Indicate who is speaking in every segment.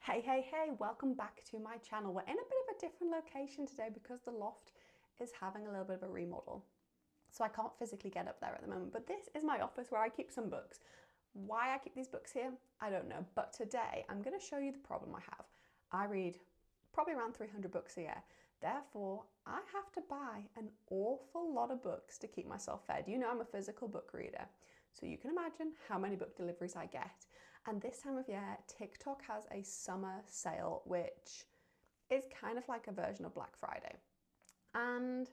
Speaker 1: Hey, welcome back to my channel. We're in a bit of a different location today because the loft is having a little bit of a remodel. So I can't physically get up there at the moment, but this is my office where I keep some books. Why I keep these books here, I don't know. But today I'm going to show you the problem I have. I read probably around 300 books a year. Therefore, I have to buy an awful lot of books to keep myself fed. You know I'm a physical book reader. So you can imagine how many book deliveries I get. And this time of year, TikTok has a summer sale, which is kind of like a version of Black Friday. And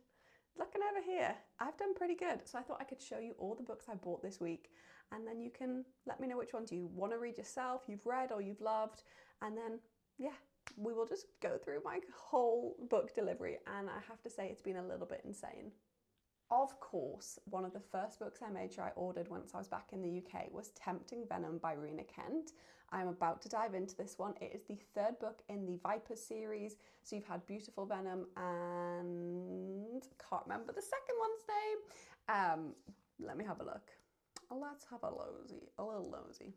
Speaker 1: looking over here, I've done pretty good. So I thought I could show you all the books I bought this week, and then you can let me know which ones you want to read yourself, you've read or you've loved, and then, yeah, we will just go through my whole book delivery. And I have to say, it's been a little bit insane. Of course, one of the first books I made sure I ordered once I was back in the UK was Tempting Venom by Rena Kent. I'm about to dive into this one. It is the third book in the Vipers series. So you've had Beautiful Venom and can't remember the second one's name. Let me have a look. Let's have a little nosy.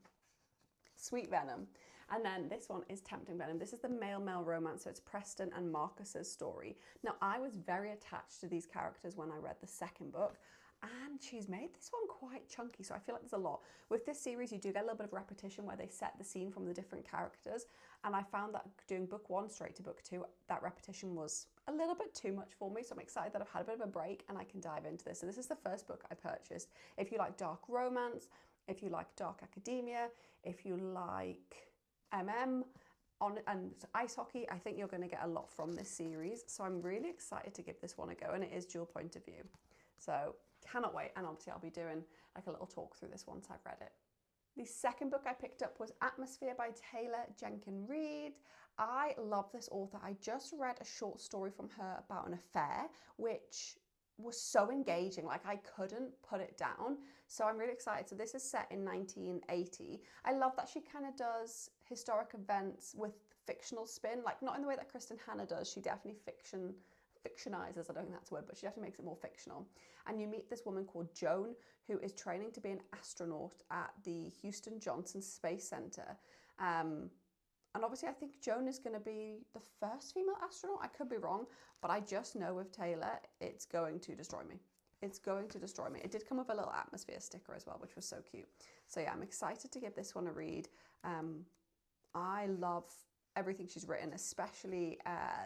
Speaker 1: Sweet Venom. And then this one is Tempting Venom. This is the male-male romance, so it's Preston and Marcus's story. Now, I was very attached to these characters when I read the second book, and she's made this one quite chunky, so I feel like there's a lot. With this series, you do get a little bit of repetition where they set the scene from the different characters, and I found that doing book one straight to book two, that repetition was a little bit too much for me, so I'm excited that I've had a bit of a break and I can dive into this. So this is the first book I purchased. If you like dark romance, if you like dark academia, if you like and ice hockey, I think you're going to get a lot from this series. So I'm really excited to give this one a go, and it is dual point of view. So cannot wait, and obviously I'll be doing like a little talk through this once I've read it. The second book I picked up was Atmosphere by Taylor Jenkins Reid. I love this author. I just read a short story from her about an affair, which was so engaging, like I couldn't put it down. So I'm really excited. So this is set in 1980. I love that she kind of does historic events with fictional spin, like not in the way that Kristen Hanna does. She definitely fictionizes, I don't think that's a word, but she definitely makes it more fictional. And you meet this woman called Joan, who is training to be an astronaut at the Houston Johnson Space Center. And obviously I think Joan is going to be the first female astronaut. I could be wrong, but I just know with Taylor, it's going to destroy me. It's going to destroy me. It did come with a little atmosphere sticker as well, which was so cute. So yeah, I'm excited to give this one a read. I love everything she's written, especially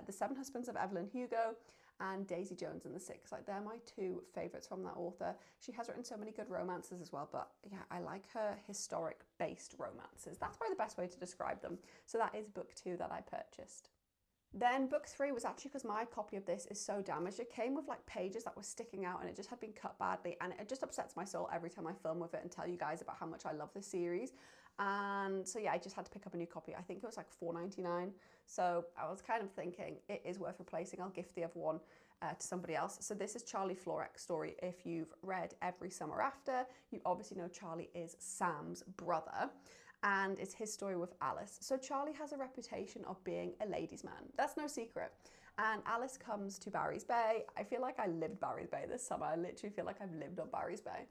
Speaker 1: The Seven Husbands of Evelyn Hugo and Daisy Jones and the Six. Like, they're my two favorites from that author. She has written so many good romances as well, but yeah, I like her historic based romances. That's probably the best way to describe them. So that is book two that I purchased. Then book three was actually because my copy of this is so damaged. It came with like pages that were sticking out and it just had been cut badly, and it just upsets my soul every time I film with it and tell you guys about how much I love this series. And so yeah, I just had to pick up a new copy. I think it was like $4.99. So I was kind of thinking it is worth replacing. I'll gift the other one to somebody else. So this is Charlie Florek's story. If you've read Every Summer After, you obviously know Charlie is Sam's brother, and it's his story with Alice. So Charlie has a reputation of being a ladies' man. That's no secret. And Alice comes to Barry's Bay. I feel like I lived Barry's Bay this summer. I literally feel like I've lived on Barry's Bay.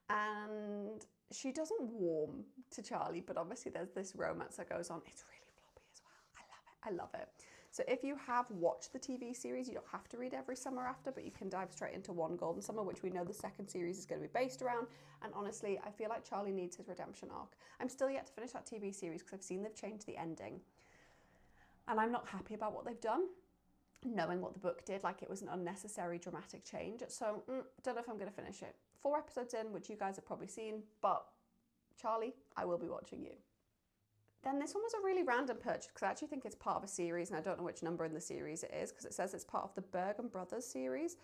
Speaker 1: And she doesn't warm to Charlie, but obviously there's this romance that goes on. It's really floppy as well. I love it. I love it. So if you have watched the TV series, you don't have to read Every Summer After, but you can dive straight into One Golden Summer, which we know the second series is going to be based around. And honestly, I feel like Charlie needs his redemption arc. I'm still yet to finish that TV series because I've seen they've changed the ending. And I'm not happy about what they've done, knowing what the book did. Like, it was an unnecessary dramatic change. So don't know if I'm going to finish it. 4 episodes in, which you guys have probably seen, but Charlie, I will be watching you. Then this one was a really random purchase because I actually think it's part of a series, and I don't know which number in the series it is because it says it's part of the Bergen Brothers series.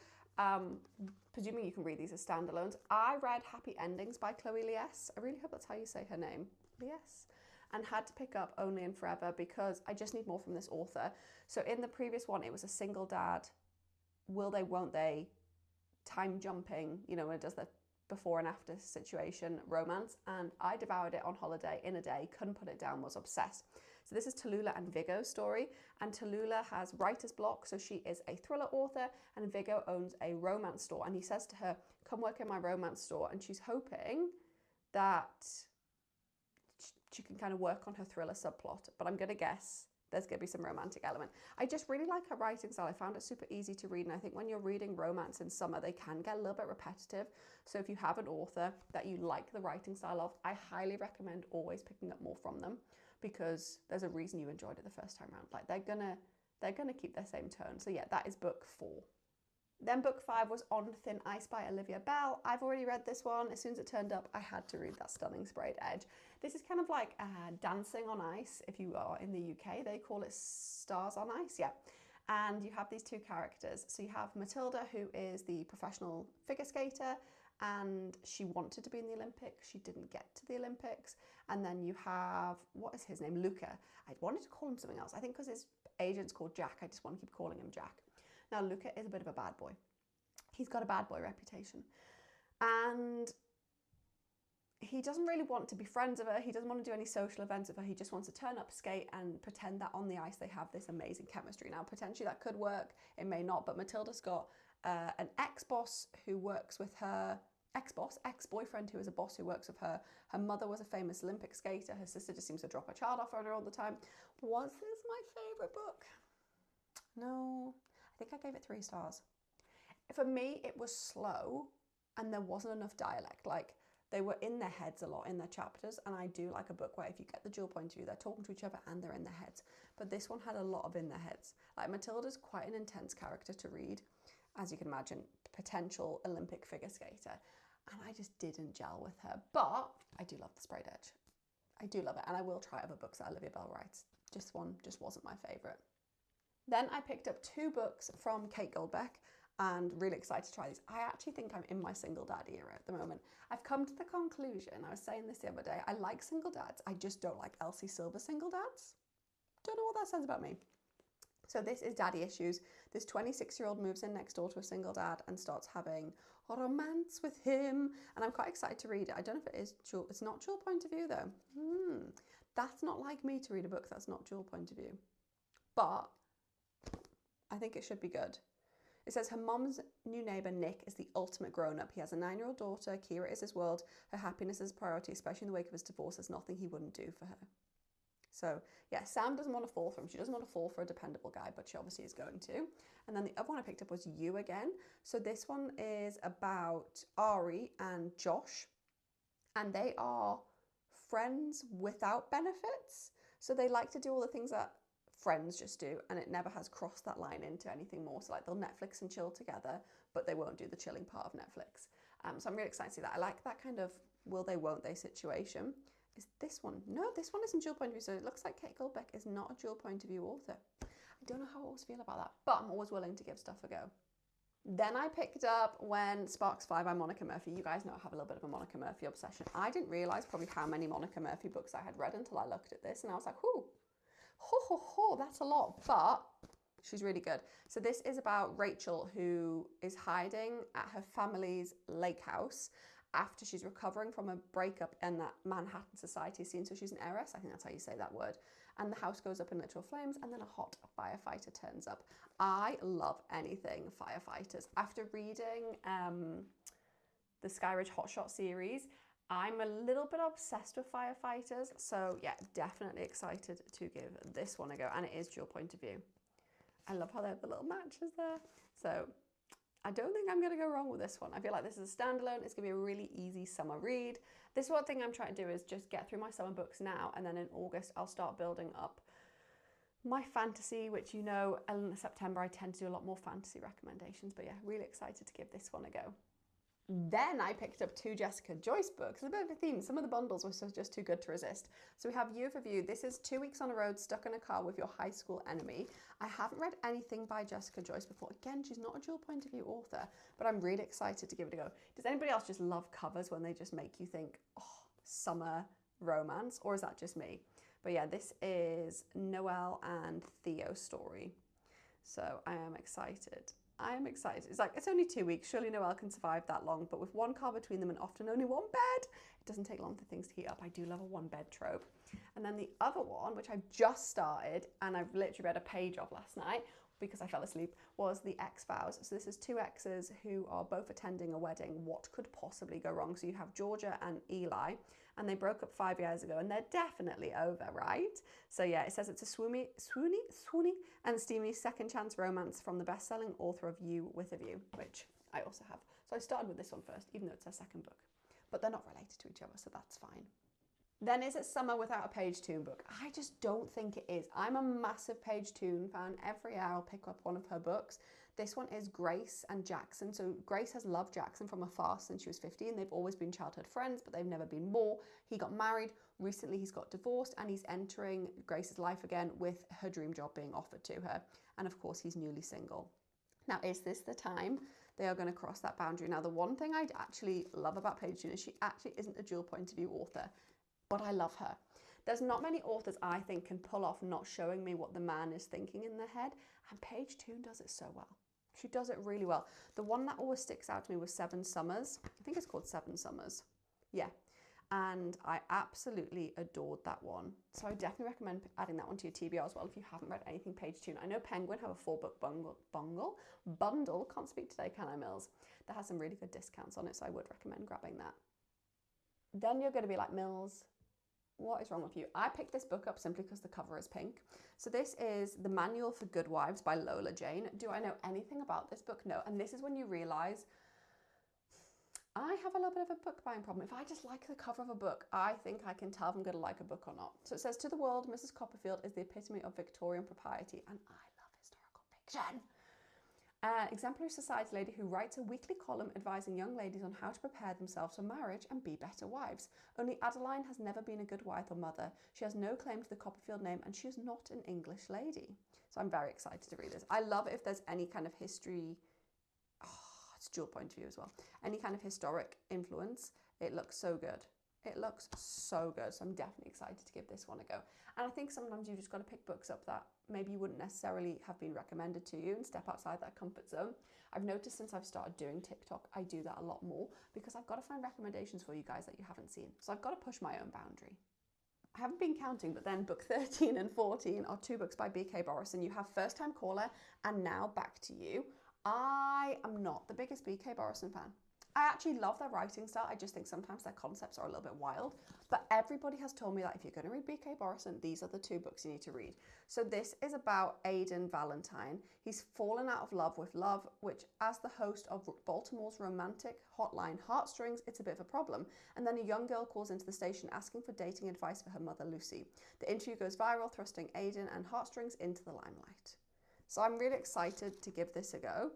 Speaker 1: Presuming you can read these as standalones. I read Happy Endings by Chloe Liese. I really hope that's how you say her name. Liese. And had to pick up Only and Forever because I just need more from this author. So in the previous one, it was a single dad, will they, won't they, time jumping, you know, when it does the before and after situation romance, and I devoured it on holiday in a day, couldn't put it down, was obsessed. So this is Tallulah and Viggo's story, and Tallulah has writer's block, so she is a thriller author, and Viggo owns a romance store, and he says to her, come work in my romance store, and she's hoping that she can kind of work on her thriller subplot. But I'm going to guess there's going to be some romantic element. I just really like her writing style. I found it super easy to read, and I think when you're reading romance in summer, they can get a little bit repetitive. So if you have an author that you like the writing style of, I highly recommend always picking up more from them, because there's a reason you enjoyed it the first time around. Like, they're gonna keep their same tone. So yeah, that is book 4. Then book 5 was On Thin Ice by Olivia Bell. I've already read this one. As soon as it turned up, I had to read that stunning sprayed edge. This is kind of like dancing on ice. If you are in the UK, they call it Stars on Ice, yeah. And you have these 2 characters. So you have Matilda, who is the professional figure skater, and she wanted to be in the Olympics. She didn't get to the Olympics. And then you have, what is his name? Luca. I wanted to call him something else. I think because his agent's called Jack, I just want to keep calling him Jack. Now, Luca is a bit of a bad boy. He's got a bad boy reputation. And he doesn't really want to be friends with her. He doesn't want to do any social events with her. He just wants to turn up, skate, and pretend that on the ice they have this amazing chemistry. Now, potentially that could work. It may not. But Matilda's got an ex-boss who works with her. Ex-boyfriend who is a boss who works with her. Her mother was a famous Olympic skater. Her sister just seems to drop her child off on her all the time. Was this my favourite book? No. I think I gave it 3 stars. For me, it was slow and there wasn't enough dialect. Like, they were in their heads a lot in their chapters, and I do like a book where if you get the dual point of view, they're talking to each other and they're in their heads. But this one had a lot of in their heads. Like, Matilda's quite an intense character to read, as you can imagine, potential Olympic figure skater. And I just didn't gel with her. But I do love the sprayed edge. I do love it, and I will try other books that Olivia Bell writes. This one just wasn't my favourite. Then I picked up 2 books from Kate Goldbeck, and really excited to try these. I actually think I'm in my single dad era at the moment. I've come to the conclusion, I was saying this the other day, I like single dads, I just don't like Elsie Silver single dads. Don't know what that says about me. So this is Daddy Issues. This 26-year-old moves in next door to a single dad and starts having a romance with him. And I'm quite excited to read it. I don't know if it is dual, it's not dual point of view though. That's not like me to read a book that's not dual point of view. But I think it should be good. It says her mom's new neighbour, Nick, is the ultimate grown-up. He has a 9-year-old daughter. Kira is his world. Her happiness is a priority, especially in the wake of his divorce. There's nothing he wouldn't do for her. So, yeah, Sam doesn't want to fall for him. She doesn't want to fall for a dependable guy, but she obviously is going to. And then the other one I picked up was You Again. So this one is about Ari and Josh. And they are friends without benefits. So they like to do all the things that friends just do, and it never has crossed that line into anything more. So like they'll Netflix and chill together, but they won't do the chilling part of Netflix. So I'm really excited to see that. I like that kind of will they, won't they situation. Is this one? No, this one isn't dual point of view. So it looks like Kate Goldbeck is not a dual point of view author. I don't know how I always feel about that, but I'm always willing to give stuff a go. Then I picked up When Sparks Fly by Monica Murphy. You guys know I have a little bit of a Monica Murphy obsession. I didn't realise probably how many Monica Murphy books I had read until I looked at this, and I was like, whoo, that's a lot, but she's really good. So this is about Rachel, who is hiding at her family's lake house after she's recovering from a breakup in that Manhattan society scene. So she's an heiress, I think that's how you say that word. And the house goes up in literal flames, and then a hot firefighter turns up. I love anything firefighters. After reading the Skyridge Hotshot series, I'm a little bit obsessed with firefighters. So yeah, definitely excited to give this one a go. And it is dual point of view. I love how they have the little matches there. So I don't think I'm going to go wrong with this one. I feel like this is a standalone. It's going to be a really easy summer read. This one thing I'm trying to do is just get through my summer books now. And then in August, I'll start building up my fantasy, which you know, in September, I tend to do a lot more fantasy recommendations. But yeah, really excited to give this one a go. Then I picked up 2 Jessica Joyce books. A bit of a theme. Some of the bundles were just too good to resist. So we have You for View. This is 2 weeks on a road, stuck in a car with your high school enemy. I haven't read anything by Jessica Joyce before. Again, she's not a dual point of view author, but I'm really excited to give it a go. Does anybody else just love covers when they just make you think, oh, summer romance? Or is that just me? But yeah, this is Noelle and Theo's story. So I am excited. I'm excited. It's like, it's only 2 weeks. Surely Noelle can survive that long. But with one car between them and often only one bed, it doesn't take long for things to heat up. I do love a one bed trope. And then the other one, which I've just started, and I've literally read a page of last night because I fell asleep, was The Ex-Vows. So this is 2 exes who are both attending a wedding. What could possibly go wrong? So you have Georgia and Eli, and they broke up 5 years ago, and they're definitely over, right? So yeah, it says it's a swoony and steamy second chance romance from the best-selling author of You with a View, which I also have. So I started with this one first, even though it's her second book, but they're not related to each other, so that's fine. Then is it summer without a Paige Toon book? I just don't think it is. I'm a massive Paige Toon fan. Every year I'll pick up one of her books. This one is Grace and Jackson. So Grace has loved Jackson from afar since she was 15. They've always been childhood friends, but they've never been more. He got married. Recently he's got divorced, and he's entering Grace's life again with her dream job being offered to her. And of course he's newly single. Now, is this the time they are going to cross that boundary? Now, the one thing I actually love about Paige Toon is she actually isn't a dual point of view author, but I love her. There's not many authors I think can pull off not showing me what the man is thinking in their head, and Paige Toon does it so well. She does it really well. The one that always sticks out to me was Seven Summers. I think it's called Seven Summers. Yeah. And I absolutely adored that one. So I definitely recommend adding that one to your TBR as well if you haven't read anything Paige Toon. I know Penguin have a 4-book bundle, can't speak today, can I, Mills? That has some really good discounts on it, so I would recommend grabbing that. Then you're going to be like, Mills, what is wrong with you? I picked this book up simply because the cover is pink. So this is The Manual for Good Wives by Lola Jane. Do I know anything about this book? No. And this is when you realise I have a little bit of a book buying problem. If I just like the cover of a book, I think I can tell if I'm going to like a book or not. So it says, to the world, Mrs. Copperfield is the epitome of Victorian propriety. And I love historical fiction. Exemplary society lady who writes a weekly column advising young ladies on how to prepare themselves for marriage and be better wives. Only Adeline has never been a good wife or mother. She has no claim to the Copperfield name, and she is not an English lady. So I'm very excited to read this. I love it if there's any kind of history. It's dual point of view as well. Any kind of historic influence. It looks so good. It looks so good. So I'm definitely excited to give this one a go. And I think sometimes you've just got to pick books up that maybe you wouldn't necessarily have been recommended to you and step outside that comfort zone. I've noticed since I've started doing TikTok, I do that a lot more because I've got to find recommendations for you guys that you haven't seen. So I've got to push my own boundary. I haven't been counting, but then book 13 and 14 are 2 books by B.K. Borison. You have First Time Caller and Now Back to You. I am not the biggest B.K. Borison fan. I actually love their writing style. I just think sometimes their concepts are a little bit wild. But everybody has told me that if you're going to read B.K. Borison, these are the 2 books you need to read. So this is about Aidan Valentine. He's fallen out of love with love, which as the host of Baltimore's romantic hotline Heartstrings, it's a bit of a problem. And then a young girl calls into the station asking for dating advice for her mother, Lucy. The interview goes viral, thrusting Aidan and Heartstrings into the limelight. So I'm really excited to give this a go.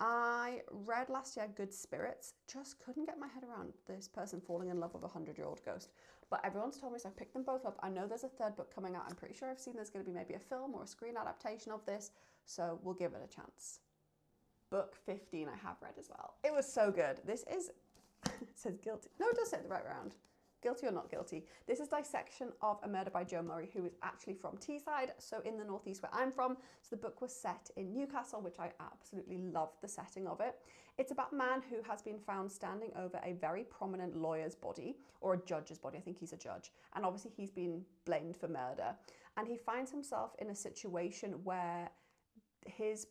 Speaker 1: I read last year Good Spirits, just couldn't get my head around this person falling in love with a 100-year-old ghost. But everyone's told me, so I picked them both up. I know there's a 3rd book coming out. I'm pretty sure I've seen there's going to be maybe a film or a screen adaptation of this, so we'll give it a chance. Book 15 I have read as well. It was so good. This is, it says guilty. No, it does say it the right round. Guilty or not guilty. This is dissection of A Murder by Joe Murray, who is actually from Teesside, so in the northeast where I'm from. So the book was set in Newcastle, which I absolutely loved the setting of it. It's about a man who has been found standing over a very prominent lawyer's body, or a judge's body. I think he's a judge. And obviously he's been blamed for murder. And he finds himself in a situation where his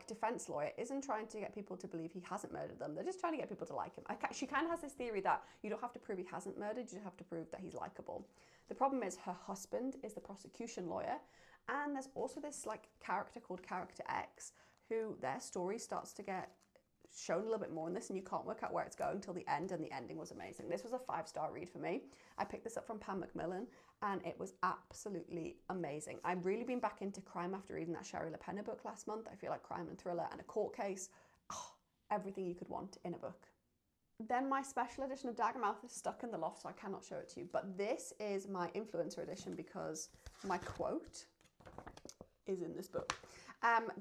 Speaker 1: defense lawyer isn't trying to get people to believe he hasn't murdered them. They're just trying to get people to like him. She kind of has this theory that you don't have to prove he hasn't murdered, you just have to prove that he's likable. The problem is her husband is the prosecution lawyer, and there's also this character called Character X, who their story starts to get shown a little bit more in this, and you can't work out where it's going till the end, and the ending was amazing. This was a 5-star read for me. I picked this up from Pam Macmillan, and it was absolutely amazing. I've really been back into crime after reading that Shari LaPena book last month. I feel like crime and thriller and a court case, everything you could want in a book. Then my special edition of Daggermouth is stuck in the loft, so I cannot show it to you, but this is my influencer edition because my quote is in this book.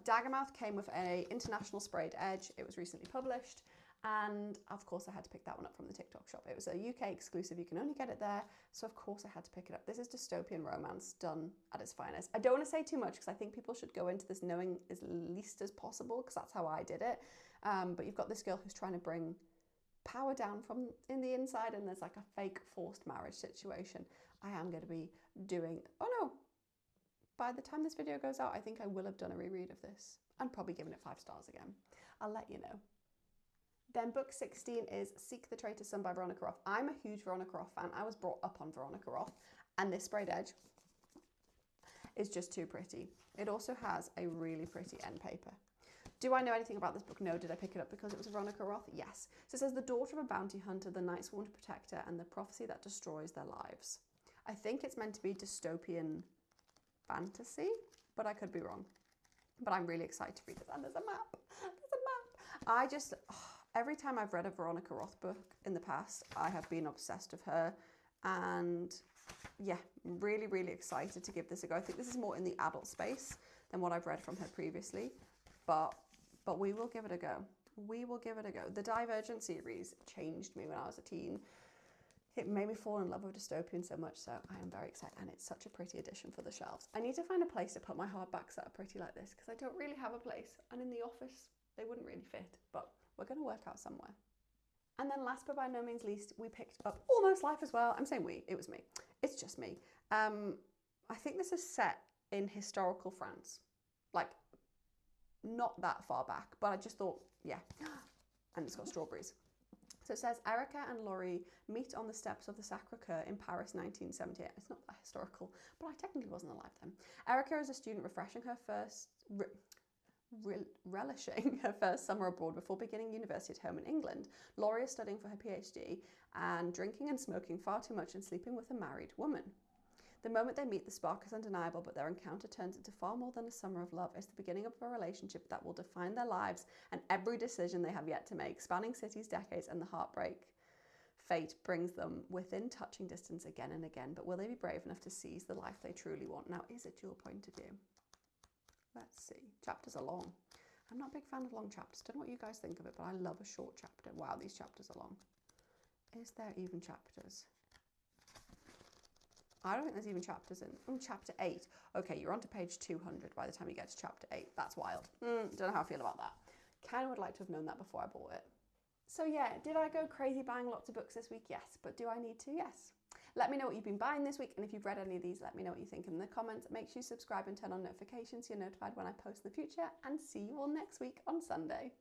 Speaker 1: Daggermouth came with an international sprayed edge. It was recently published, and of course I had to pick that one up from the TikTok shop. It was a UK exclusive, you can only get it there, so of course I had to pick it up. This is dystopian romance done at its finest. I don't want to say too much because I think people should go into this knowing as least as possible, because that's how I did it. But you've got this girl who's trying to bring power down from in the inside, and there's like a fake forced marriage situation. I am going to be doing, oh no, by the time this video goes out, I think I will have done a reread of this and probably given it 5 stars again. I'll let you know. Then book 16 is Seek the Traitor's Son by Veronica Roth. I'm a huge Veronica Roth fan. I was brought up on Veronica Roth, and this sprayed edge is just too pretty. It also has a really pretty end paper. Do I know anything about this book? No. Did I pick it up because it was Veronica Roth? Yes. So it says the daughter of a bounty hunter, the night sworn to protect her, and the prophecy that destroys their lives. I think it's meant to be dystopian fantasy, but I could be wrong. But I'm really excited to read this. And there's a map. There's a map. Every time I've read a Veronica Roth book in the past, I have been obsessed with her. And yeah, really, really excited to give this a go. I think this is more in the adult space than what I've read from her previously. But we will give it a go. We will give it a go. The Divergent series changed me when I was a teen. It made me fall in love with dystopian so much, so I am very excited, and it's such a pretty addition for the shelves. I need to find a place to put my hardbacks that are pretty like this, because I don't really have a place, and in the office they wouldn't really fit, but we're going to work out somewhere. And then last but by no means least, we picked up Almost Life as well. I'm saying we, it was me. It's just me. I think this is set in historical France, like not that far back, but I just thought, yeah, and it's got strawberries. So it says, Erica and Laurie meet on the steps of the Sacre-Cœur in Paris, 1978. It's not that historical, but I technically wasn't alive then. Erica is a student relishing her first summer abroad before beginning university at home in England. Laurie is studying for her PhD and drinking and smoking far too much and sleeping with a married woman. The moment they meet, the spark is undeniable, but their encounter turns into far more than a summer of love. It's the beginning of a relationship that will define their lives and every decision they have yet to make, spanning cities, decades, and the heartbreak. Fate brings them within touching distance again and again, but will they be brave enough to seize the life they truly want? Now, is it your point of view? Let's see. Chapters are long. I'm not a big fan of long chapters. Don't know what you guys think of it, but I love a short chapter. Wow, these chapters are long. Is there even chapters? I don't think there's even chapters in. Chapter 8. Okay, you're on to page 200 by the time you get to chapter 8. That's wild. Don't know how I feel about that. Kind of would like to have known that before I bought it. So yeah, did I go crazy buying lots of books this week? Yes. But do I need to? Yes. Let me know what you've been buying this week, and if you've read any of these, let me know what you think in the comments. Make sure you subscribe and turn on notifications so you're notified when I post in the future, and see you all next week on Sunday.